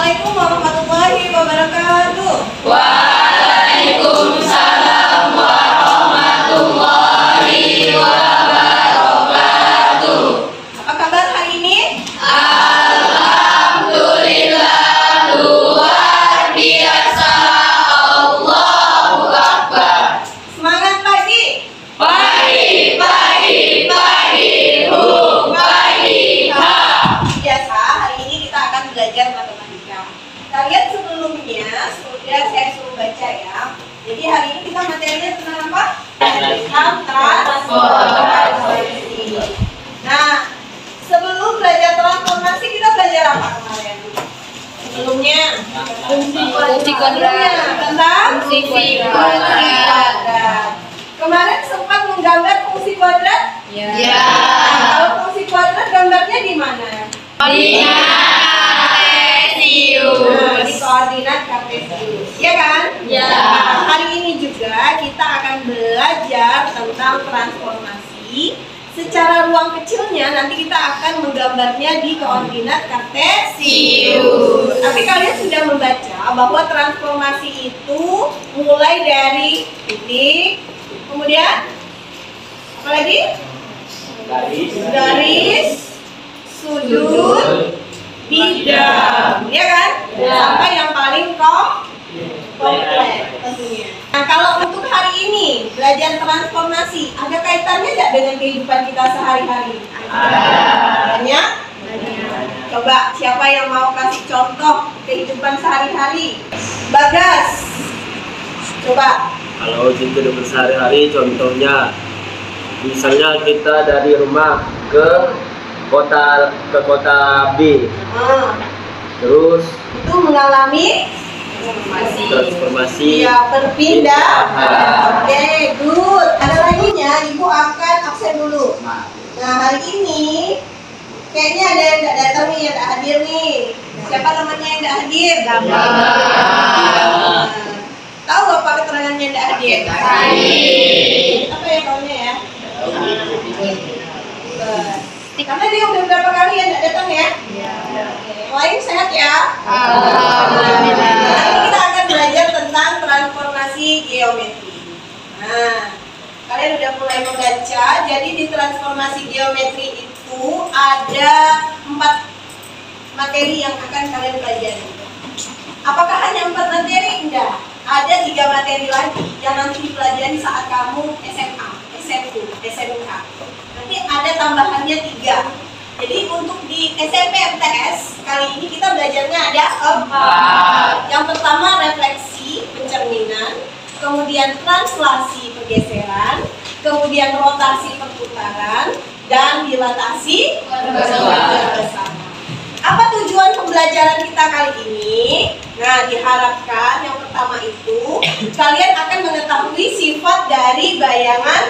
Assalamualaikum warahmatullahi wabarakatuh. Waalaikumsalam warahmatullahi wabarakatuh. Apa kabar hari ini? Alhamdulillah, luar biasa. Allahu Akbar. Semangat pagi. Pagi, pagi, pagi, pagi, Biasa hari ini kita akan belajar matematika. Kita lihat sebelumnya sudah saya suruh baca ya. Jadi hari ini kita materinya tentang apa? Tentang transformasi. Nah, sebelum belajar transformasi kita belajar apa kemarin? Sebelumnya fungsi kuadrat. Tentang Fungsi kuadrat. Kemarin sempat menggambar fungsi kuadrat? Ya. Nah, kalau fungsi kuadrat gambarnya di mana? Di Nah, di koordinat kartesius, ya kan? Ya. Nah, hari ini juga kita akan belajar tentang transformasi. Secara ruang kecilnya nanti kita akan menggambarnya di koordinat kartesius. Tapi kalian sudah membaca bahwa transformasi itu mulai dari titik, kemudian apa lagi? Garis, sudut, bidang, ya kan? Ya. Sampai yang paling kompleks tentunya. Nah, kalau untuk hari ini belajar transformasi, ada kaitannya nggak dengan kehidupan kita sehari-hari? Banyak? Coba siapa yang mau kasih contoh kehidupan sehari-hari? Bagas, coba. Kalau kehidupan sehari-hari contohnya, misalnya kita dari rumah ke kota B, terus Itu mengalami transformasi. ya berpindah. Oke, good. Ada lagi nya, Ibu akan absen dulu. Nah, hari ini kayaknya ada yang tidak datang nih, yang tidak hadir nih. Siapa namanya yang tidak hadir? Tahu apa keterangannya yang tidak hadir? Apa ya tahunya ya? Karena dia udah berapa kali yang tidak datang ya? Yang lain sehat ya? Alhamdulillah. Nanti kita akan belajar tentang transformasi geometri. Nah, kalian udah mulai membaca. Jadi di transformasi geometri itu ada 4 materi yang akan kalian pelajari. Apakah hanya 4 materi? Enggak. Ada 3 materi lagi yang nanti dipelajari saat kamu SMA, SMP, SMK. Nanti ada tambahannya 3. Jadi untuk di SMP MTS kali ini kita belajarnya ada 4. Yang pertama refleksi pencerminan, kemudian translasi pergeseran, kemudian rotasi perputaran, dan dilatasi bersama. Apa tujuan pembelajaran kita kali ini? Nah, diharapkan yang pertama itu kalian akan mengetahui sifat dari bayangan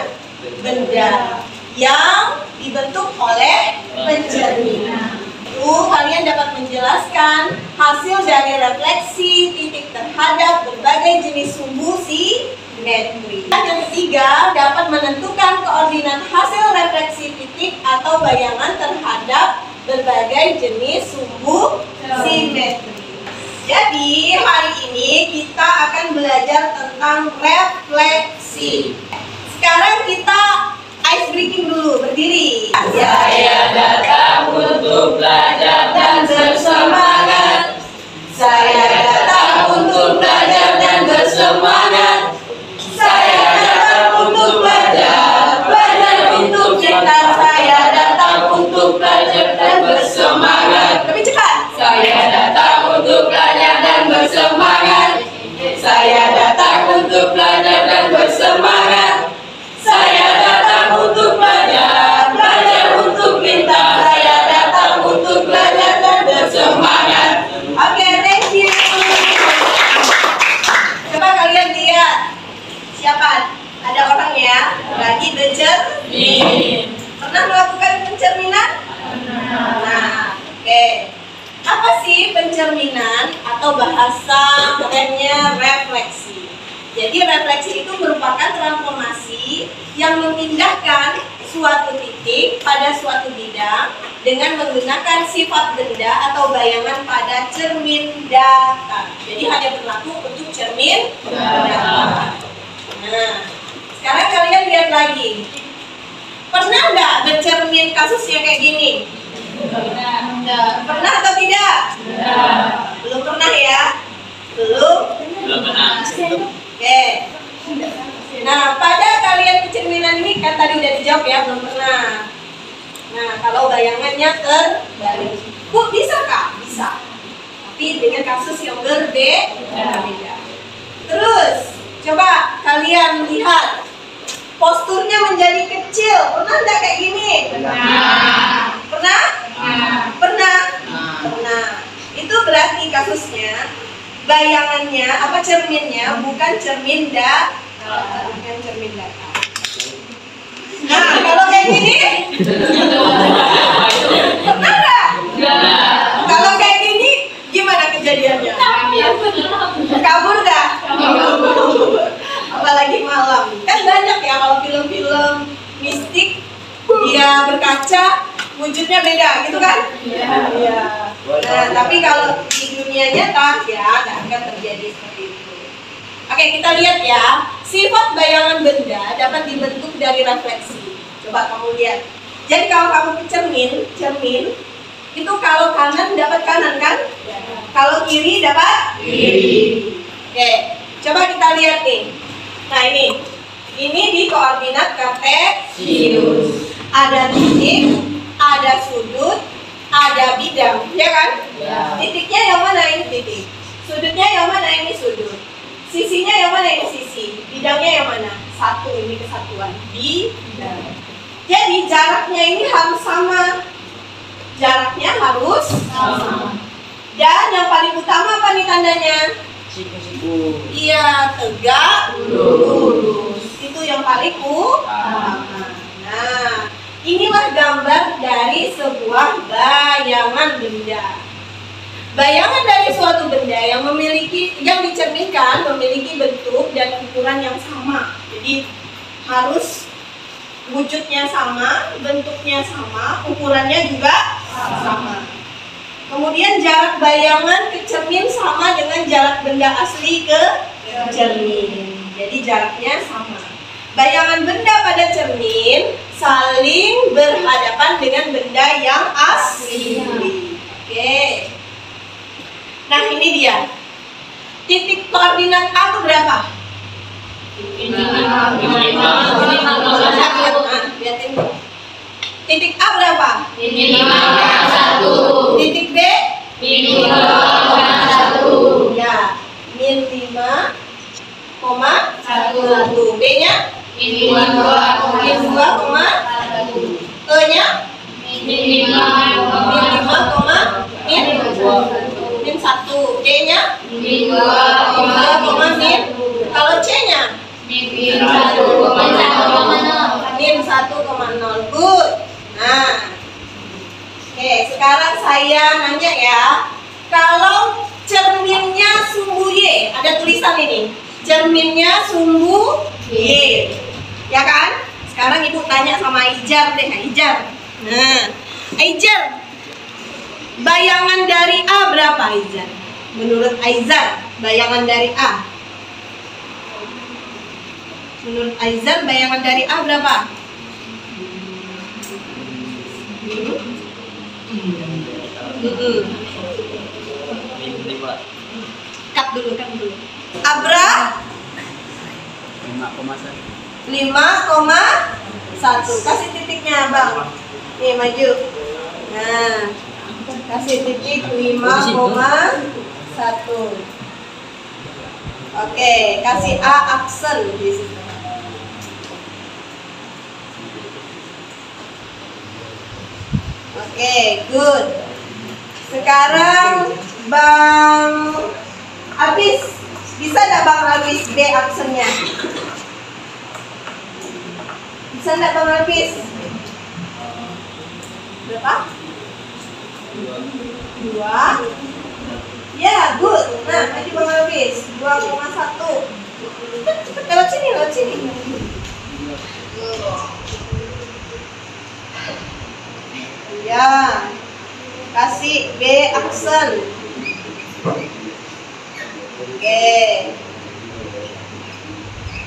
benda yang dibentuk oleh pencerminan. Kalian dapat menjelaskan hasil dari refleksi titik terhadap berbagai jenis sumbu simetri. Dan yang ketiga, dapat menentukan koordinat hasil refleksi titik atau bayangan terhadap berbagai jenis sumbu simetri. Jadi hari ini kita akan belajar tentang refleksi. Sekarang kita ice breaking dulu, berdiri. Saya datang untuk belajar dan bersemangat. Saya datang untuk belajar dan bersemangat. Saya datang untuk belajar, belajar untuk cinta. Saya datang untuk belajar dan bersemangat. Lebih cepat. Saya datang untuk belajar dan bersemangat. Saya datang untuk belajar dan bersemangat. Saya datang untuk belajar, belajar untuk pintar. Saya datang untuk belajar dan bersemangat. Oke, thank you. Coba kalian lihat. Siapa? Ada orang ya? Lagi bercermin. Pernah melakukan pencerminan? Nah, oke. Apa sih pencerminan atau bahasa kerennya refleksi? Jadi refleksi itu merupakan transformasi yang memindahkan suatu titik pada suatu bidang dengan menggunakan sifat benda atau bayangan pada cermin data. Jadi hanya berlaku untuk cermin data. Nah, sekarang kalian lihat lagi. Pernah nggak bercermin kasus yang kayak gini? Pernah atau tidak? Belum pernah ya? Belum pernah. Oke. Nah, pada kalian kecerminan ini kan tadi udah dijawab ya, belum pernah. Nah, kalau bayangannya terbalik, Bu, bisa kah? Bisa. Tapi dengan kasus yang berbeda. Terus, coba kalian lihat posturnya menjadi kecil. Pernah nggak kayak gini? Pernah? Pernah. Itu berarti kasusnya bayangannya apa cerminnya bukan cermin data. Nah, kalau kayak gini, pernah nggak? Kalau kayak gini, gimana kejadiannya? Kabur nggak? Apalagi malam. Kan banyak ya kalau film-film mistik dia berkaca, wujudnya beda, gitu kan? Iya. Nah, tapi kalau di dunia nyata ya nggak akan terjadi seperti itu. Oke, kita lihat ya. Sifat bayangan benda dapat dibentuk dari refleksi. Coba kamu lihat. Jadi kalau kamu ke cermin itu kalau kanan dapat kanan kan? Kalau kiri dapat kiri. Oke, coba kita lihat nih. Nah ini di koordinat kartesius. Ada titik, ada sudut, ada bidang, ya kan? Ya. Titiknya yang mana ini titik? Sudutnya yang mana ini sudut? Sisinya yang mana ini sisi? Bidangnya yang mana? Satu, ini kesatuan. Bidang. Jadi jaraknya ini harus sama. Jaraknya harus sama. Dan yang paling utama apa nih tandanya? Iya, tegak lurus. Itu yang paling utama. Nah, inilah gambar dari sebuah bayangan benda. Bayangan dari suatu benda yang dicerminkan memiliki bentuk dan ukuran yang sama. Jadi harus wujudnya sama, bentuknya sama, ukurannya juga sama. Kemudian jarak bayangan ke cermin sama dengan jarak benda asli ke cermin. Jadi jaraknya sama. Bayangan benda pada cermin saling berhadapan dengan benda yang asli. Oke. Nah, ini dia. Titik koordinat A itu berapa? Lihatin. Titik A berapa? Titik B? Ya, min 5,1. B-nya? Min 2,1. E-nya? Min 1. D-nya? Min 2, kalau C-nya? Min 1,0. Good. Nah, oke, sekarang saya nanya ya, kalau cerminnya sumbu Y, ada tulisan ini, cerminnya sumbu Y, ya kan? Sekarang ibu tanya sama Aijar deh, Aijar. Nah, Aijar, bayangan dari A berapa Aijar? Menurut Aijar, bayangan dari A. Menurut Aijar, bayangan dari A berapa? Cut dulu. Abra 5,1. Kasih titiknya, Bang. Nih, maju. Nah, kasih titik 5,1. Oke, kasih A aksen di situ. Oke, good. Sekarang Bang Abis, bisa nggak Bang Abis B aksennya? Bisa nggak Bang Abis? Berapa? 2. Ya, good. Nah, tadi Bang Abis 2,1. Cepet lewat sini. Ya. Kasih B aksen. Oke.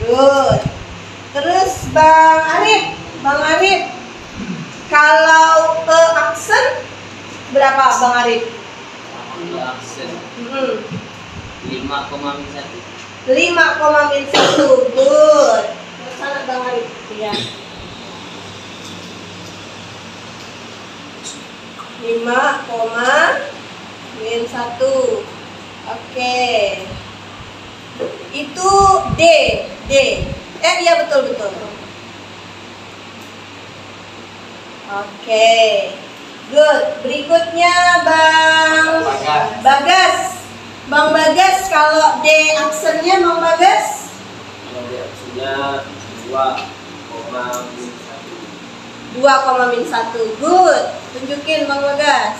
Good. Terus Bang Arif, kalau E aksen berapa Bang Arif? Aksen 5,1. 5,1. Good. Terus sana Bang Arif. Ya. 5,1. Oke. Itu D. Iya betul. Oke. Good. Berikutnya Bang Bagas. Bang Bagas, kalau D aksennya Bang Bagas? Kalau D aksennya 2,1. 2,1. Good. Tunjukin Bang Bagas.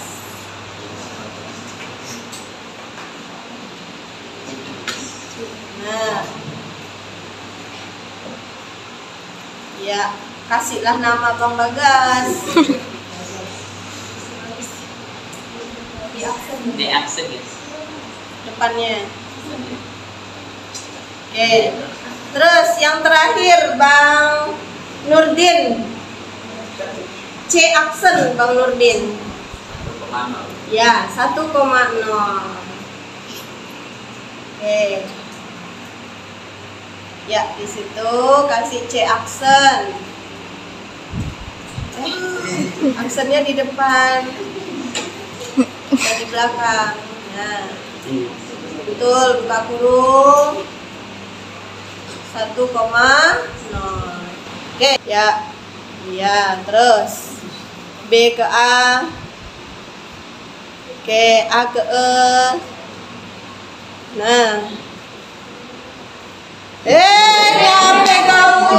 Nah. Ya, kasihlah nama Bang Bagas. D aksen ya. Depannya. Oke. Terus yang terakhir Bang Nurdin. C aksen Bang Nurdin. Ya, 1,0. Oke. Ya, di situ kasih C aksen. Aksennya di depan. Dan di belakang. Nah. Betul, buka kurung. 1,0. Oke, ya. Iya, terus B ke A. Oke, A ke E. Nah. Nyampe kamu.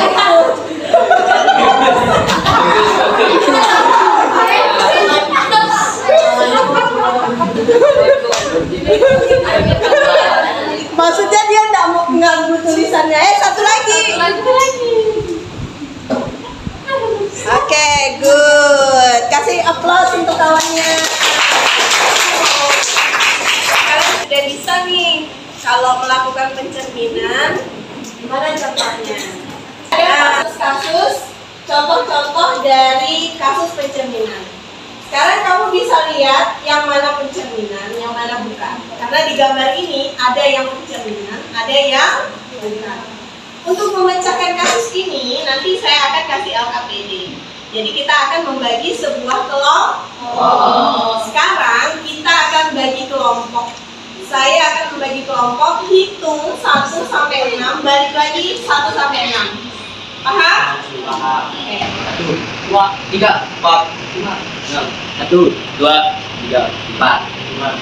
Maksudnya dia nggak mau mengganggu tulisannya. Satu lagi. Oke, good. Kasih aplaus untuk kawannya. Kalian sudah bisa nih kalau melakukan pencerminan. Gimana contohnya? Ada kasus-kasus, contoh-contoh dari kasus pencerminan. Sekarang kamu bisa lihat yang mana pencerminan, yang mana bukan. Karena di gambar ini ada yang pencerminan, ada yang bukan. Untuk memecahkan kasus ini, nanti saya akan kasih LKPD. Jadi kita akan membagi sebuah kelompok. Sekarang kita akan bagi kelompok. Saya akan membagi kelompok, hitung 1 sampai 6, balik lagi 1 sampai 6. Paham? Paham. Oke. 1, 2, 3, 4, 5, 6. 1, 2, 3, 4, 5,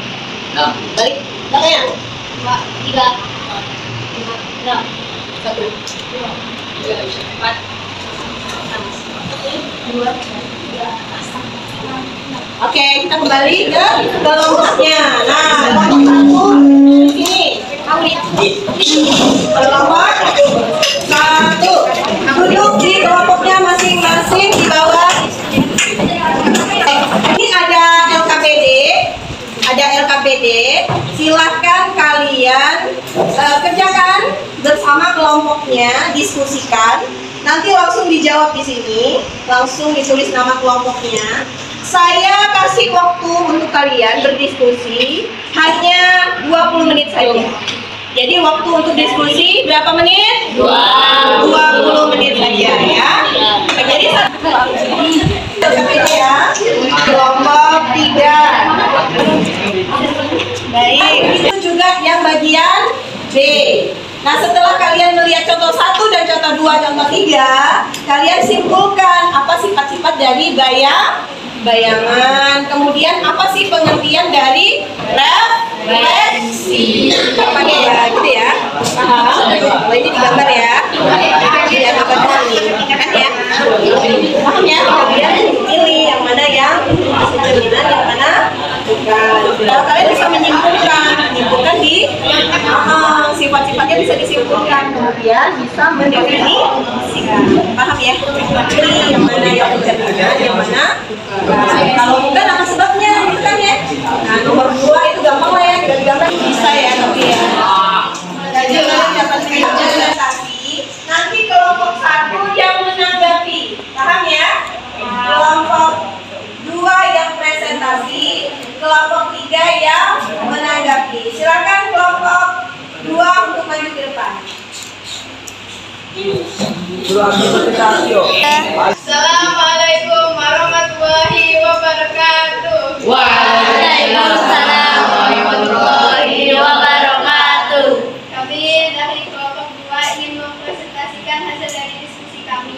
6. Balik. Belakangnya. 2, 3, 4, 5, 6. 1, 2, 3, 4. 2, 3. Oke, kita kembali ke kelompoknya. Nah, kelompok 1 di sini. Kelompok 1 duduk di kelompoknya masing-masing di bawah. Ini ada LKPD. Silahkan kalian kerjakan bersama kelompoknya, diskusikan. Nanti langsung dijawab di sini, langsung ditulis nama kelompoknya. Saya kasih waktu untuk kalian berdiskusi hanya 20 menit saja. Jadi waktu untuk diskusi berapa menit? 20 menit saja ya. Jadi ya. Kelompok 3. Baik, itu juga yang bagian B. Nah, setelah kalian melihat contoh 1 dan contoh 2, contoh 3, kalian simpulkan apa sifat-sifat dari bayangan, kemudian apa sih pengertian dari refleksi. Pakai ya, gitu ya. Paham? Kalau ini digambar ya. Ya, gambar ini, kan ya. Paham ya? Kalian pilih yang mana yang cerminan, yang mana bukan. Kalau kalian bisa menyimpulkan di sifat-sifatnya bisa disimpulkan, kemudian bisa mendefinisikan. Paham ya? Jadi yang mana yang pencerminan, yang mana kalau bukan apa sebabnya, bukan ya? Nah, nomor 2 itu gampang lah ya, dari gambar bisa ya, tapi ya. Jadi kalian dapat presentasi, nanti kelompok 1 yang menanggapi, paham ya? Kelompok 2 yang presentasi, kelompok 3 yang menanggapi. Silakan kelompok 2 untuk maju ke depan. Assalamualaikum warahmatullahi wabarakatuh. Waalaikumsalam warahmatullahi wabarakatuh. Kami dari kelompok 2 ingin mempresentasikan hasil dari diskusi kami.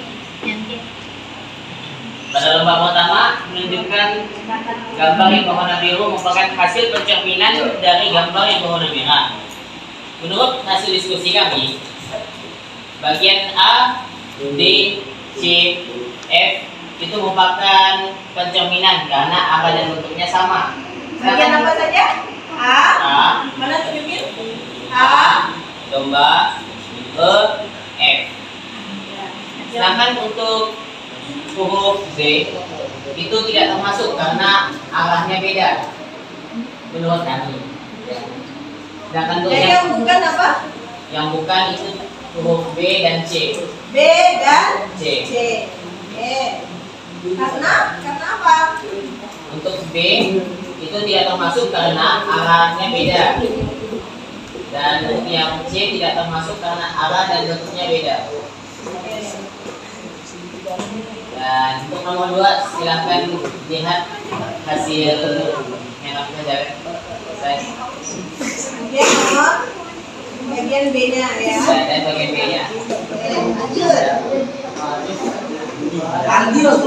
Pada lomba pertama menunjukkan gambar yang berwarna biru merupakan hasil pencerminan dari gambar yang berwarna merah. Menurut hasil diskusi kami, bagian A, D, C, F itu merupakan pencerminan karena arah dan bentuknya sama. Bagian apa saja? A. A, Mana tunjukin? A. domba, E, F. Sedangkan untuk huruf B itu tidak termasuk karena arahnya beda menurut kami. Sedangkan untuk Jadi yang bukan apa? yang bukan itu huruf B dan C. B dan C. C. Karena apa? Untuk B itu tidak termasuk karena arahnya beda. Dan untuk yang C tidak termasuk karena arah dan bentuknya beda. Dan untuk nomor 2 silahkan lihat hasil merah pelajaran. Bagian B-nya ya. Dan bagian B-nya. Lanjut.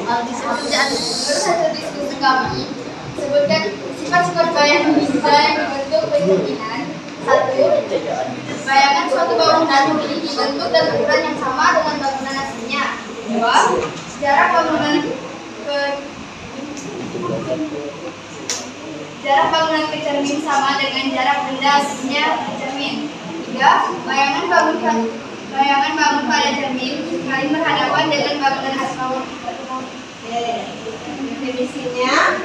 Hasil diskusi kami, sebutkan sifat-sifat bayangan bisa yang dibentuk pencerminan. 1. Bayangan suatu bangunan memiliki bentuk dan ukuran yang sama dengan bangunan aslinya. 2. Jarak bangunan ke cermin sama dengan jarak benda aslinya ke cermin. 3. Bayangan bangun pada cermin saling berhadapan dengan bangunan asli. Definisinya.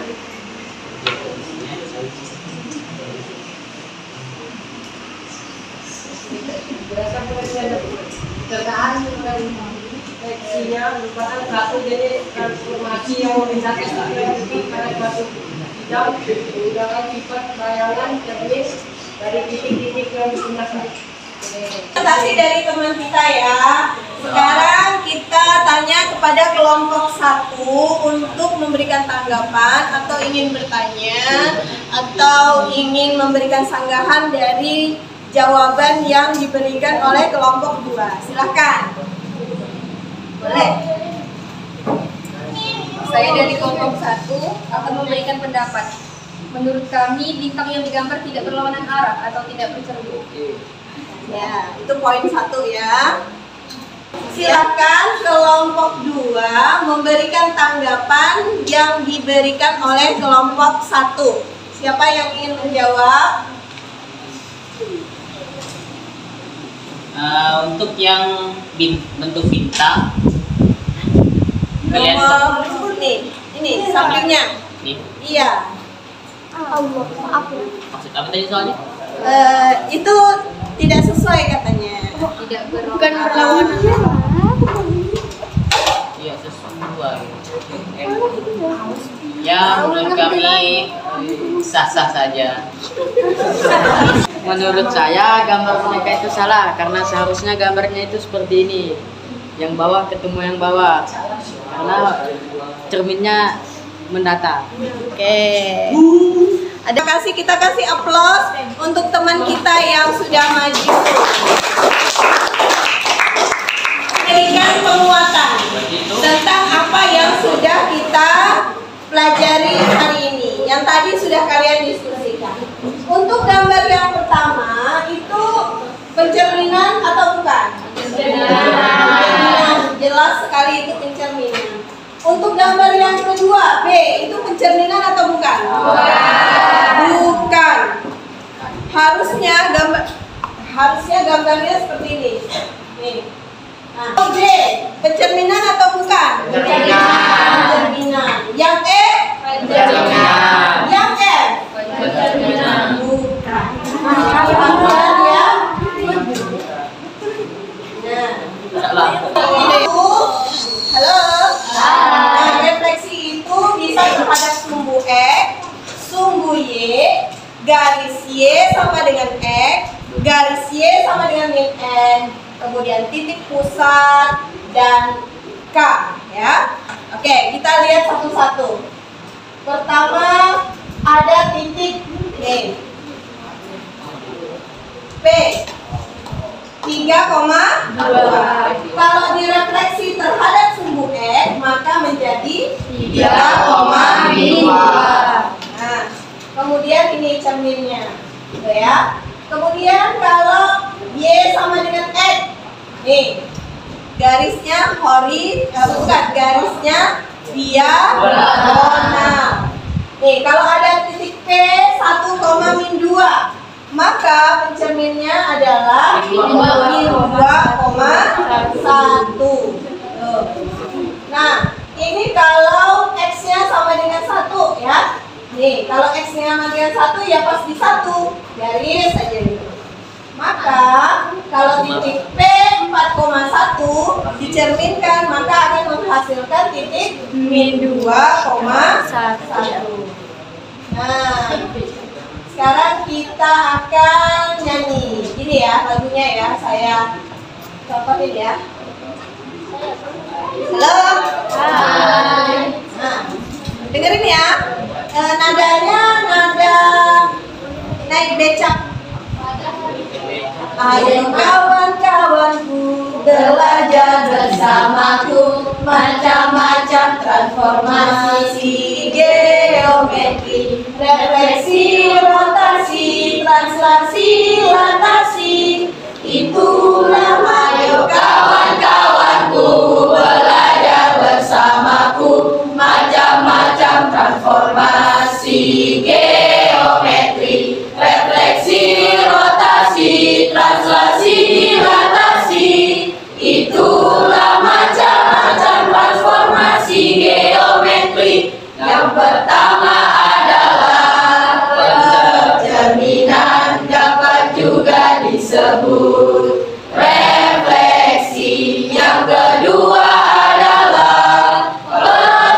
Pekerjaan koneksinya merupakan satu jenis transformasi yang memisahkan titik pada suatu bidang menggunakan sifat bayangan cermin dari titik-titik yang digunakan. Presentasi dari teman kita ya. Sekarang kita tanya kepada kelompok 1 untuk memberikan tanggapan atau ingin bertanya atau ingin memberikan sanggahan dari jawaban yang diberikan oleh kelompok 2. Silakan. Boleh. Saya dari kelompok 1 akan memberikan pendapat. Menurut kami, bintang yang digambar tidak berlawanan arah atau tidak bercermin. Ya, itu poin 1 ya. Silakan kelompok 2 memberikan tanggapan yang diberikan oleh kelompok 1. Siapa yang ingin menjawab? Untuk yang bentuk bintang, kalian Nomor ini sampingnya. nih, Iya. maksud apa tadi soalnya? Itu tidak sesuai katanya. Tidak Bukan berlawanan. Iya sesuai. Ya menurut kami sah-sah saja. Menurut saya gambar mereka itu salah karena seharusnya gambarnya itu seperti ini, yang bawah ketemu yang bawah karena cerminnya mendatar. Oke. Kita kasih aplaus untuk teman kita yang sudah maju. Berikan penguatan tentang apa yang sudah kita pelajari hari ini, yang tadi sudah kalian diskusikan. Untuk gambar yang pertama itu pencerminan atau bukan? Pencerminan. Jelas sekali itu pencerminan. Untuk gambar yang kedua B itu pencerminan atau bukan? Bukan. Harusnya gambar harusnya gambarnya seperti ini. Nih. Nah, B, pencerminan atau bukan? Pencerminan. Yang E? Pencerminan. Yang F? Pencerminan. Bukan. Bukan ya. Nah, itu, halo. Nah, refleksi itu bisa terhadap sumbu X, sumbu Y, garis Y sama dengan X, garis Y sama dengan min N, kemudian titik pusat dan K, ya. Oke, kita lihat satu-satu. Pertama ada titik P 3,2. Kalau direfleksi terhadap sumbu X maka menjadi 3,2. Nah, kemudian ini cerminnya, gitu ya. Kemudian kalau Y sama dengan X, nih garisnya garisnya diagonal. Nih kalau ada titik P 1,-2 maka pencerminnya adalah min 2,1. Nah, ini kalau X-nya sama dengan 1 ya. Nih, kalau X-nya sama dengan 1 ya pasti 1. Garis saja gitu. Maka, kalau titik P 4,1 dicerminkan maka akan menghasilkan titik min 2,1. Nah, sekarang kita akan nyanyi. Ini ya lagunya ya, saya contohin ya. Halo. Hai. Nah, dengerin ya. Nadanya nada naik becak. Ayo kawan-kawanku belajar bersamaku macam-macam transformasi geometri, refleksi, rotasi, translasi, latasi. Itulah ayo kawan-kawanku belajar bersamaku macam-macam transformasi geometri, refleksi, rotasi, translasi, latasi. Itulah macam-macam transformasi geometri. Yang pertama adalah pencerminan, dapat juga disebut refleksi. Yang kedua adalah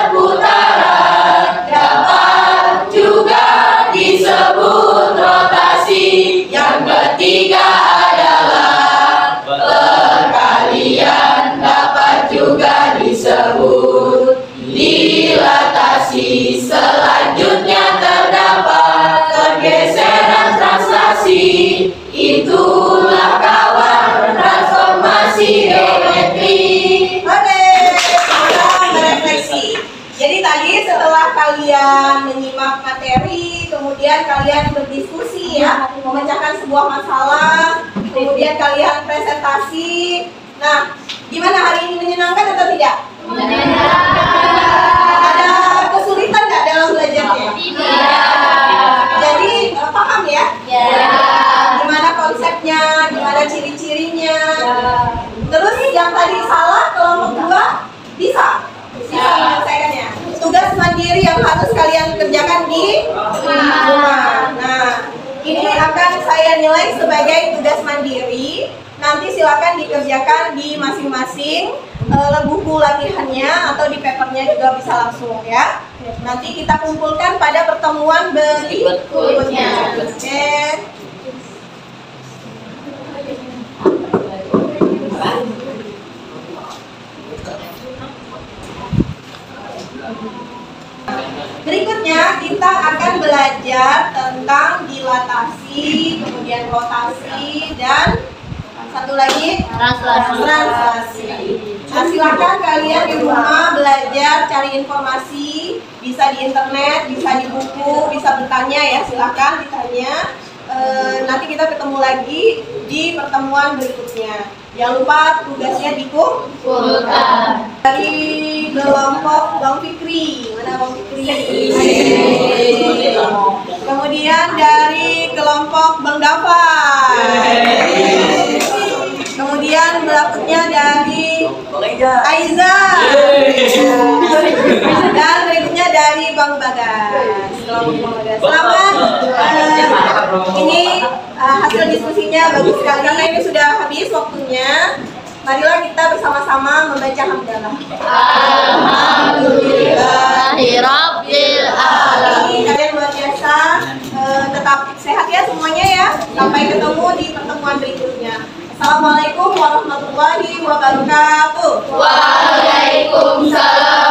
perputaran, dapat juga disebut rotasi. Yang ketiga adalah perkalian, dapat juga disebut dilatasi. Selanjutnya terdapat pergeseran translasi. Itulah kawan transformasi geometri. Oke, kita merefleksi. Jadi tadi setelah kalian menyimak materi, kemudian kalian berdiskusi ya, memecahkan sebuah masalah, kemudian kalian presentasi. Nah, gimana hari ini, menyenangkan atau tidak? Ada kesulitan nggak dalam belajarnya? Jadi paham ya? Gimana konsepnya, gimana ciri-cirinya? Terus yang tadi salah kelompok 2 bisa menyelesaikannya. Tugas mandiri yang harus kalian kerjakan di rumah. Nah, ini akan saya nilai sebagai tugas mandiri. Nanti silakan dikerjakan di masing-masing buku latihannya atau di papernya juga bisa langsung ya. Nanti kita kumpulkan pada pertemuan berikutnya. Oke. Berikutnya kita akan belajar tentang dilatasi, kemudian rotasi, dan satu lagi translasi. Nah, silakan kalian di rumah belajar cari informasi, bisa di internet, bisa di buku, bisa bertanya ya, silakan ditanya. Nanti kita ketemu lagi di pertemuan berikutnya. Jangan lupa tugasnya dikumpulkan. Dari kelompok Bang Fikri, mana Bang Fikri? Kemudian dari kelompok Bang Dava. Aiza. Dan berikutnya dari Bang Bagas. Selamat. Ini hasil diskusinya bagus sekali. Karena ini sudah habis waktunya. Marilah kita bersama-sama membaca hamdalah. Alhamdulillahirabbil alamin. Kalian luar biasa. Tetap sehat ya semuanya ya. Sampai ketemu di pertemuan berikutnya. Assalamualaikum warahmatullahi wabarakatuh. Waalaikumsalam.